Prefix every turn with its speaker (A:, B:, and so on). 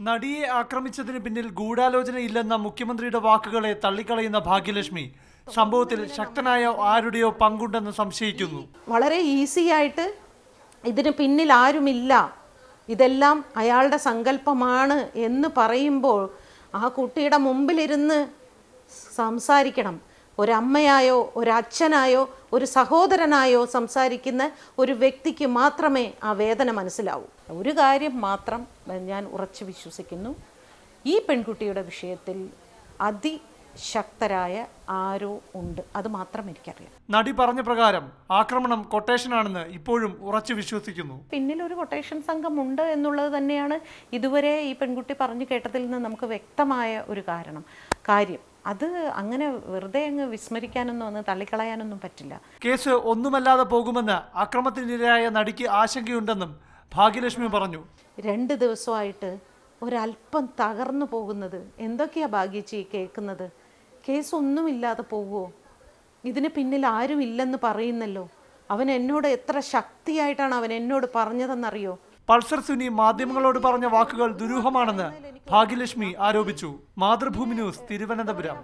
A: നടിയെ ആക്രമിച്ചതിന് പിന്നിൽ ഗൂഢാലോചനയില്ലെന്ന മുഖ്യമന്ത്രിയുടെ വാക്കുകളെ തള്ളിക്കളയുന്ന ഭാഗ്യലക്ഷ്മി സംഭവത്തിൽ ശക്തനായ ആരുടെയോ പങ്കുണ്ടെന്ന് സംശയിക്കുന്നു.
B: വളരെ ഈസിയായിട്ട് ഇതിന് പിന്നിൽ ആരുമില്ല, ഇതെല്ലാം അയാളുടെ സങ്കല്പമാണ് എന്ന് പറയുമ്പോൾ ആ കുട്ടിയുടെ മുമ്പിലിരുന്ന് സംസാരിക്കണം. ഒരമ്മയായോ ഒരച്ഛനായോ ഒരു സഹോദരനായോ സംസാരിക്കുന്ന ഒരു വ്യക്തിക്ക് മാത്രമേ ആ വേദന മനസ്സിലാവൂ. ഒരു കാര്യം മാത്രം ഞാൻ ഉറച്ചു വിശ്വസിക്കുന്നു, ഈ പെൺകുട്ടിയുടെ വിഷയത്തിൽ അതിശക്തരായ ആരോ ഉണ്ട്. അത് മാത്രം എനിക്കറിയാം.
A: നടി പറഞ്ഞ പ്രകാരം ആക്രമണം കൊട്ടേഷനാണെന്ന് ഇപ്പോഴും ഉറച്ചു വിശ്വസിക്കുന്നു.
B: പിന്നിൽ ഒരു കൊട്ടേഷൻ സംഘം ഉണ്ട് എന്നുള്ളത് തന്നെയാണ് ഇതുവരെ ഈ പെൺകുട്ടി പറഞ്ഞു കേട്ടതിൽ നിന്ന് നമുക്ക് വ്യക്തമായ ഒരു കാര്യം. അത് അങ്ങനെ വെറുതെ അങ്ങ് വിസ്മരിക്കാനൊന്നും തള്ളിക്കളയാനൊന്നും പറ്റില്ല.
A: കേസ് ഒന്നുമല്ലാതെ പോകുമെന്ന് അക്രമത്തിനിരയായ നടിക്ക് ആശങ്കയുണ്ടെന്നും ഭാഗ്യലക്ഷ്മി പറഞ്ഞു.
B: 2 ദിവസമായിട്ട് ഒരല്പം തകർന്നു പോകുന്നത് എന്തൊക്കെയാ ഭാഗ്യച്ചി കേൾക്കുന്നത്? കേസ് ഒന്നുമില്ലാതെ പോവുമോ? ഇതിന് പിന്നിൽ ആരും ഇല്ലെന്ന് പറയുന്നല്ലോ. അവൻ എന്നോട് എത്ര ശക്തിയായിട്ടാണ് അവൻ എന്നോട് പറഞ്ഞതെന്നറിയോ?
A: പൾസർ സുനി മാധ്യമങ്ങളോട് പറഞ്ഞ വാക്കുകൾ ദുരൂഹമാണെന്ന് ഭാഗ്യലക്ഷ്മി ആരോപിച്ചു. മാതൃഭൂമി ന്യൂസ്, തിരുവനന്തപുരം.